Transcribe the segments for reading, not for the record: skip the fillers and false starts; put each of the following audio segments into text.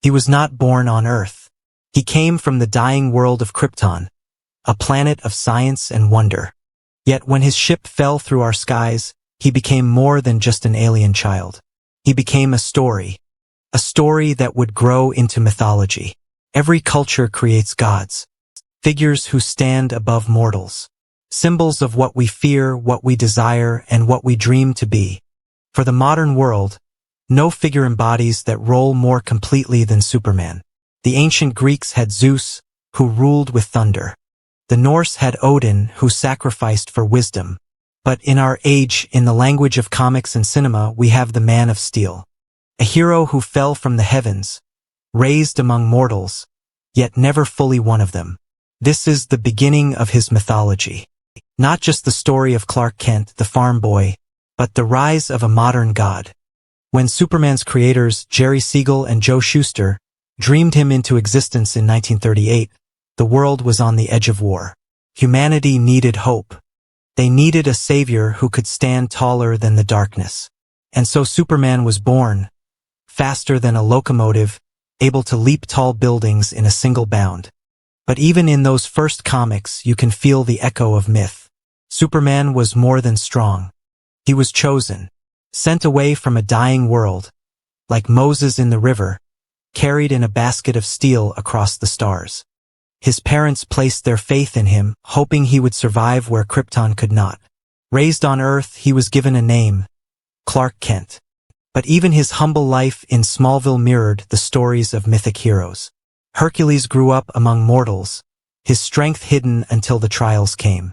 He was not born on Earth. He came from the dying world of Krypton, a planet of science and wonder. Yet when his ship fell through our skies, he became more than just an alien child. He became a story that would grow into mythology. Every culture creates gods, figures who stand above mortals, symbols of what we fear, what we desire, and what we dream to be. For the modern world, no figure embodies that role more completely than Superman. The ancient Greeks had Zeus, who ruled with thunder. The Norse had Odin, who sacrificed for wisdom. But in our age, in the language of comics and cinema, we have the Man of Steel. A hero who fell from the heavens, raised among mortals, yet never fully one of them. This is the beginning of his mythology. Not just the story of Clark Kent, the farm boy, but the rise of a modern god. When Superman's creators, Jerry Siegel and Joe Shuster, dreamed him into existence in 1938, the world was on the edge of war. Humanity needed hope. They needed a savior who could stand taller than the darkness. And so Superman was born, faster than a locomotive, able to leap tall buildings in a single bound. But even in those first comics, you can feel the echo of myth. Superman was more than strong. He was chosen, sent away from a dying world, like Moses in the river, carried in a basket of steel across the stars. His parents placed their faith in him, hoping he would survive where Krypton could not. Raised on Earth, he was given a name, Clark Kent. But even his humble life in Smallville mirrored the stories of mythic heroes. Hercules grew up among mortals, his strength hidden until the trials came.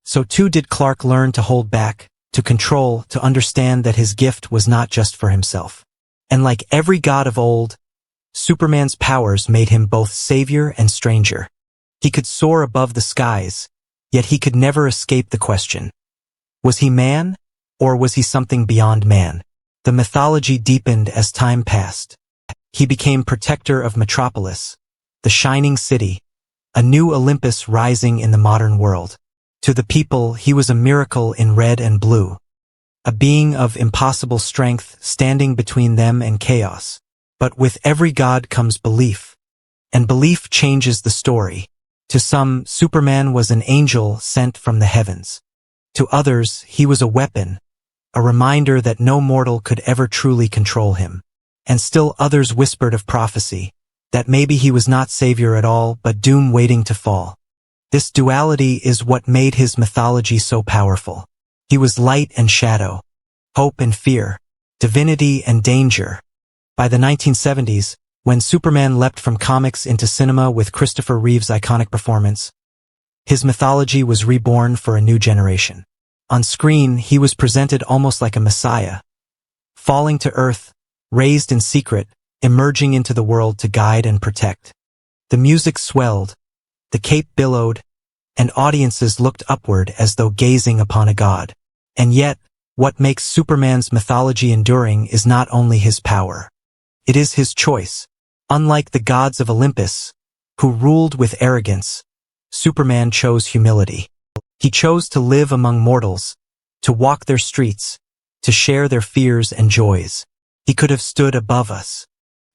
So too did Clark learn to hold back, to control, to understand that his gift was not just for himself. And like every god of old, Superman's powers made him both savior and stranger. He could soar above the skies, yet he could never escape the question. Was he man, or was he something beyond man? The mythology deepened as time passed. He became protector of Metropolis, the shining city, a new Olympus rising in the modern world. To the people, he was a miracle in red and blue, a being of impossible strength standing between them and chaos. But with every god comes belief, and belief changes the story. To some, Superman was an angel sent from the heavens. To others, he was a weapon, a reminder that no mortal could ever truly control him. And still others whispered of prophecy, that maybe he was not savior at all, but doom waiting to fall. This duality is what made his mythology so powerful. He was light and shadow, hope and fear, divinity and danger. By the 1970s, when Superman leapt from comics into cinema with Christopher Reeve's iconic performance, his mythology was reborn for a new generation. On screen, he was presented almost like a messiah, falling to earth, raised in secret, emerging into the world to guide and protect. The music swelled, the cape billowed, and audiences looked upward as though gazing upon a god. And yet, what makes Superman's mythology enduring is not only his power. It is his choice. Unlike the gods of Olympus, who ruled with arrogance, Superman chose humility. He chose to live among mortals, to walk their streets, to share their fears and joys. He could have stood above us.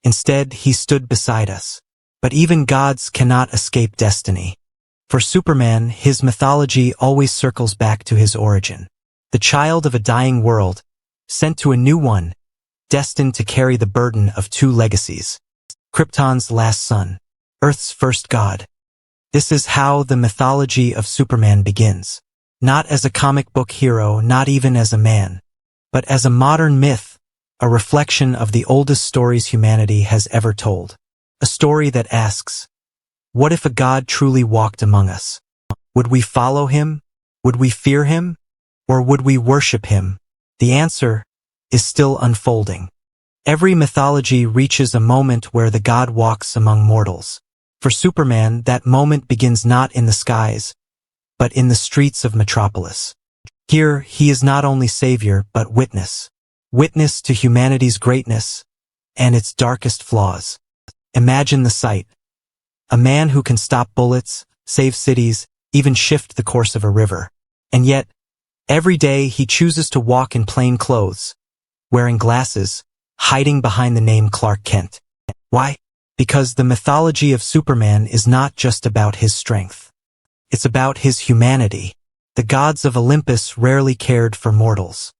Instead, he stood beside us. But even gods cannot escape destiny. For Superman, his mythology always circles back to his origin. The child of a dying world, sent to a new one, destined to carry the burden of two legacies. Krypton's last son, Earth's first god. This is how the mythology of Superman begins. Not as a comic book hero, not even as a man, but as a modern myth, a reflection of the oldest stories humanity has ever told. A story that asks, what if a god truly walked among us? Would we follow him? Would we fear him? Or would we worship him? The answer is still unfolding. Every mythology reaches a moment where the god walks among mortals. For Superman, that moment begins not in the skies, but in the streets of Metropolis. Here, he is not only savior, but witness. Witness to humanity's greatness and its darkest flaws. Imagine the sight. A man who can stop bullets, save cities, even shift the course of a river. And yet, every day he chooses to walk in plain clothes, wearing glasses, hiding behind the name Clark Kent. Why? Because the mythology of Superman is not just about his strength. It's about his humanity. The gods of Olympus rarely cared for mortals.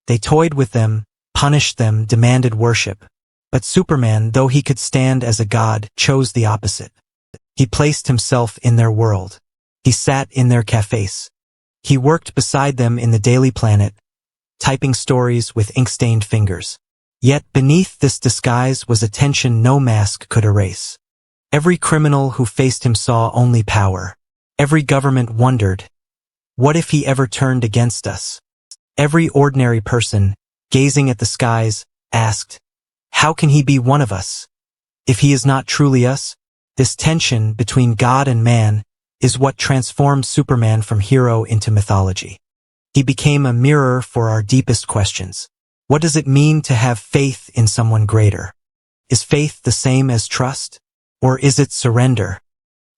They toyed with them, punished them, demanded worship. But Superman, though he could stand as a god, chose the opposite. He placed himself in their world. He sat in their cafes. He worked beside them in the Daily Planet, typing stories with ink-stained fingers. Yet beneath this disguise was a tension no mask could erase. Every criminal who faced him saw only power. Every government wondered, what if he ever turned against us? Every ordinary person, gazing at the skies, asked, how can he be one of us? If he is not truly us? This tension between God and man is what transformed Superman from hero into mythology. He became a mirror for our deepest questions. What does it mean to have faith in someone greater? Is faith the same as trust? Or is it surrender?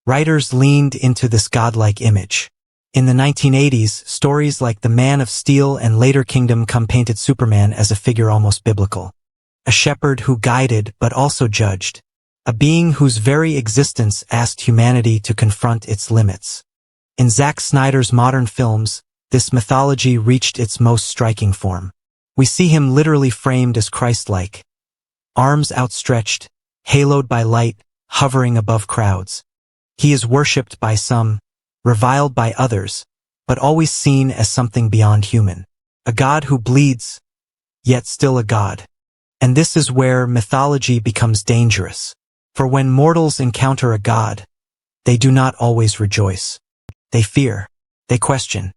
Writers leaned into this godlike image. In the 1980s, stories like The Man of Steel and later Kingdom Come painted Superman as a figure almost biblical. A shepherd who guided but also judged. A being whose very existence asked humanity to confront its limits. In Zack Snyder's modern films, this mythology reached its most striking form. We see him literally framed as Christ-like. Arms outstretched, haloed by light, hovering above crowds. He is worshipped by some, reviled by others, but always seen as something beyond human. A god who bleeds, yet still a god. And this is where mythology becomes dangerous. For when mortals encounter a god, they do not always rejoice. They fear. They question.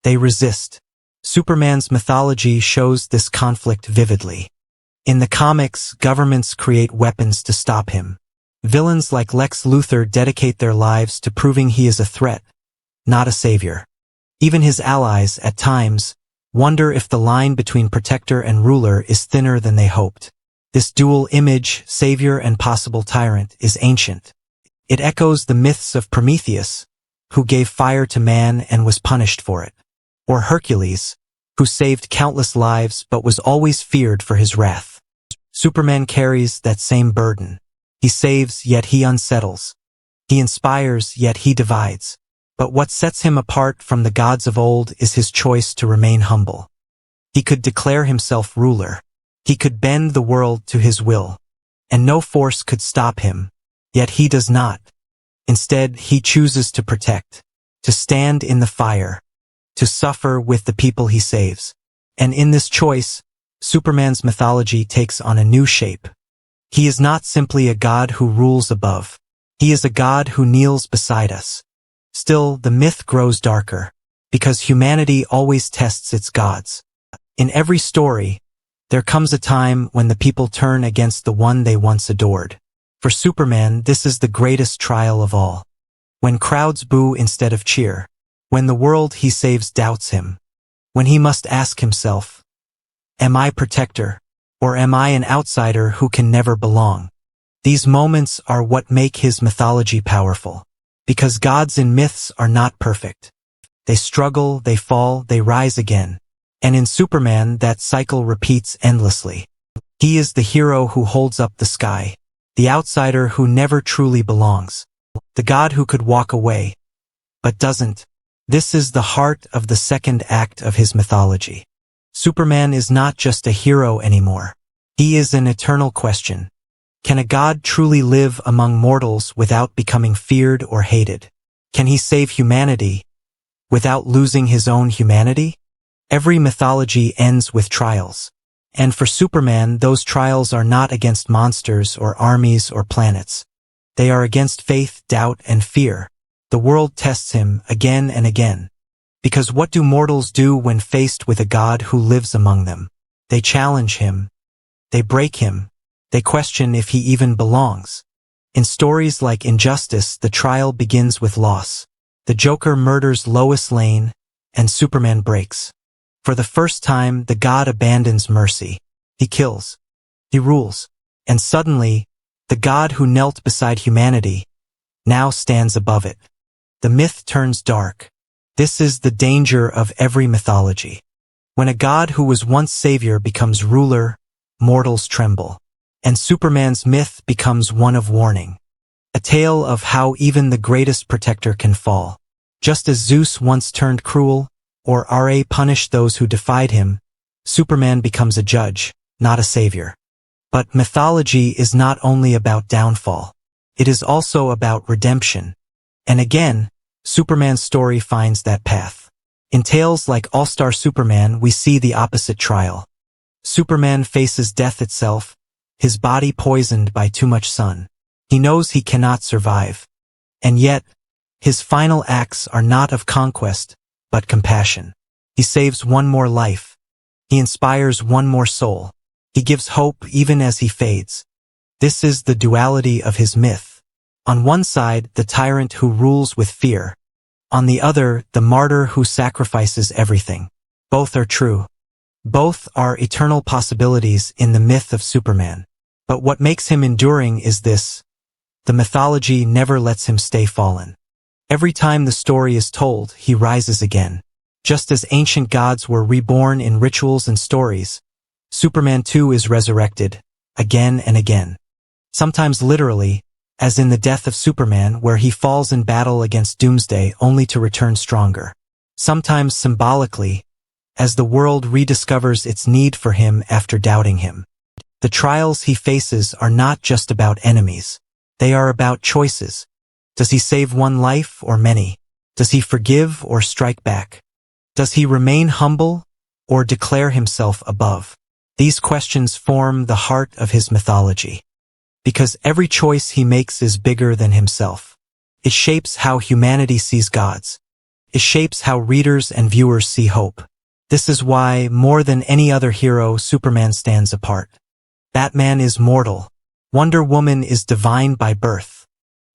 They resist. Superman's mythology shows this conflict vividly. In the comics, governments create weapons to stop him. Villains like Lex Luthor dedicate their lives to proving he is a threat, not a savior. Even his allies, at times, wonder if the line between protector and ruler is thinner than they hoped. This dual image, savior and possible tyrant, is ancient. It echoes the myths of Prometheus, who gave fire to man and was punished for it. Or Hercules, who saved countless lives but was always feared for his wrath. Superman carries that same burden. He saves, yet he unsettles. He inspires, yet he divides. But what sets him apart from the gods of old is his choice to remain humble. He could declare himself ruler. He could bend the world to his will. And no force could stop him. Yet he does not. Instead, he chooses to protect, to stand in the fire, to suffer with the people he saves. And in this choice, Superman's mythology takes on a new shape. He is not simply a god who rules above. He is a god who kneels beside us. Still, the myth grows darker, because humanity always tests its gods. In every story, there comes a time when the people turn against the one they once adored. For Superman, this is the greatest trial of all. When crowds boo instead of cheer. When the world he saves doubts him. When he must ask himself, am I protector, or am I an outsider who can never belong? These moments are what make his mythology powerful. Because gods in myths are not perfect. They struggle, they fall, they rise again. And in Superman, that cycle repeats endlessly. He is the hero who holds up the sky. The outsider who never truly belongs. The god who could walk away, but doesn't. This is the heart of the second act of his mythology. Superman is not just a hero anymore. He is an eternal question. Can a god truly live among mortals without becoming feared or hated? Can he save humanity without losing his own humanity? Every mythology ends with trials. And for Superman, those trials are not against monsters or armies or planets. They are against faith, doubt, and fear. The world tests him again and again. Because what do mortals do when faced with a god who lives among them? They challenge him. They break him. They question if he even belongs. In stories like Injustice, the trial begins with loss. The Joker murders Lois Lane, and Superman breaks. For the first time, the god abandons mercy. He kills. He rules. And suddenly, the god who knelt beside humanity now stands above it. The myth turns dark. This is the danger of every mythology. When a god who was once savior becomes ruler, mortals tremble. and Superman's myth becomes one of warning. A tale of how even the greatest protector can fall. Just as Zeus once turned cruel, or Ra punished those who defied him, Superman becomes a judge, not a savior. But mythology is not only about downfall. It is also about redemption. And again, Superman's story finds that path. In tales like All-Star Superman, we see the opposite trial. Superman faces death itself, his body poisoned by too much sun. He knows he cannot survive. And yet, his final acts are not of conquest, but compassion. He saves one more life. He inspires one more soul. He gives hope even as he fades. This is the duality of his myth. On one side, the tyrant who rules with fear. On the other, the martyr who sacrifices everything. Both are true. Both are eternal possibilities in the myth of Superman. But what makes him enduring is this: the mythology never lets him stay fallen. Every time the story is told, he rises again. Just as ancient gods were reborn in rituals and stories, Superman too is resurrected, again and again. Sometimes literally, as in the death of Superman, where he falls in battle against Doomsday only to return stronger. Sometimes symbolically, as the world rediscovers its need for him after doubting him. The trials he faces are not just about enemies. They are about choices. Does he save one life or many? Does he forgive or strike back? Does he remain humble or declare himself above? These questions form the heart of his mythology. Because every choice he makes is bigger than himself. It shapes how humanity sees gods. It shapes how readers and viewers see hope. This is why, more than any other hero, Superman stands apart. Batman is mortal. Wonder Woman is divine by birth.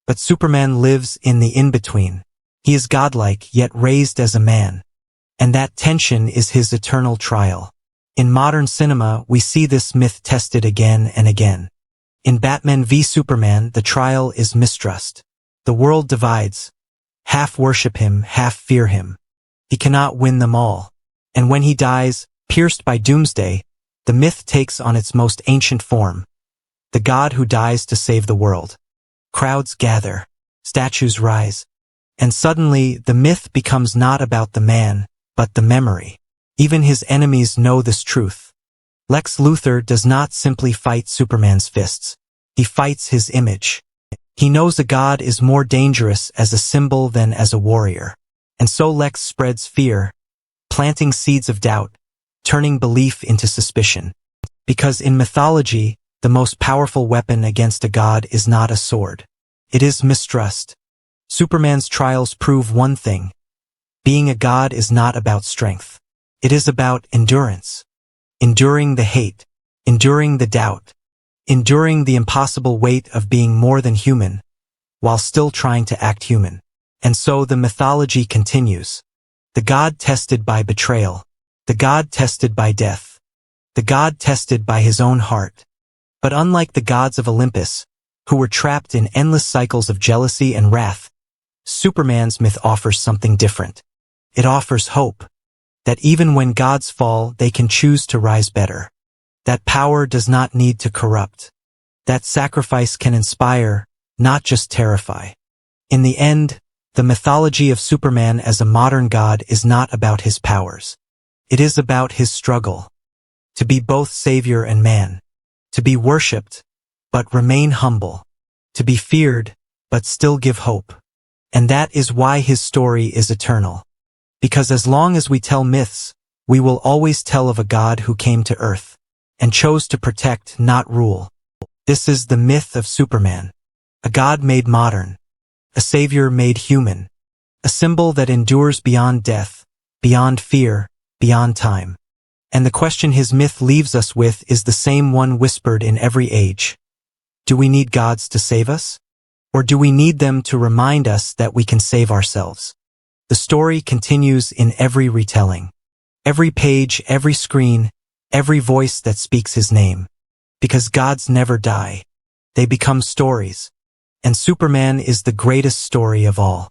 But Superman lives in the in-between. He is godlike, yet raised as a man. And that tension is his eternal trial. In modern cinema, we see this myth tested again and again. In Batman v Superman, the trial is mistrust. The world divides. Half worship him, half fear him. He cannot win them all. And when he dies, pierced by Doomsday, the myth takes on its most ancient form. The god who dies to save the world. Crowds gather. Statues rise. And suddenly, the myth becomes not about the man, but the memory. Even his enemies know this truth. Lex Luthor does not simply fight Superman's fists. He fights his image. He knows a god is more dangerous as a symbol than as a warrior. And so Lex spreads fear, planting seeds of doubt, turning belief into suspicion. Because in mythology, the most powerful weapon against a god is not a sword. It is mistrust. Superman's trials prove one thing. Being a god is not about strength. It is about endurance. Enduring the hate. Enduring the doubt. Enduring the impossible weight of being more than human, while still trying to act human. And so the mythology continues. The god tested by betrayal. The god tested by death. The god tested by his own heart. But unlike the gods of Olympus, who were trapped in endless cycles of jealousy and wrath, Superman's myth offers something different. It offers hope. That even when gods fall, they can choose to rise better. That power does not need to corrupt. That sacrifice can inspire, not just terrify. In the end, the mythology of Superman as a modern god is not about his powers. It is about his struggle. To be both savior and man. To be worshipped, but remain humble. To be feared, but still give hope. And that is why his story is eternal. Because as long as we tell myths, we will always tell of a god who came to earth and chose to protect, not rule. This is the myth of Superman. A god made modern. A savior made human. A symbol that endures beyond death, beyond fear, beyond time. And the question his myth leaves us with is the same one whispered in every age. Do we need gods to save us? Or do we need them to remind us that we can save ourselves? The story continues in every retelling. Every page, every screen, every voice that speaks his name. Because gods never die. They become stories. And Superman is the greatest story of all.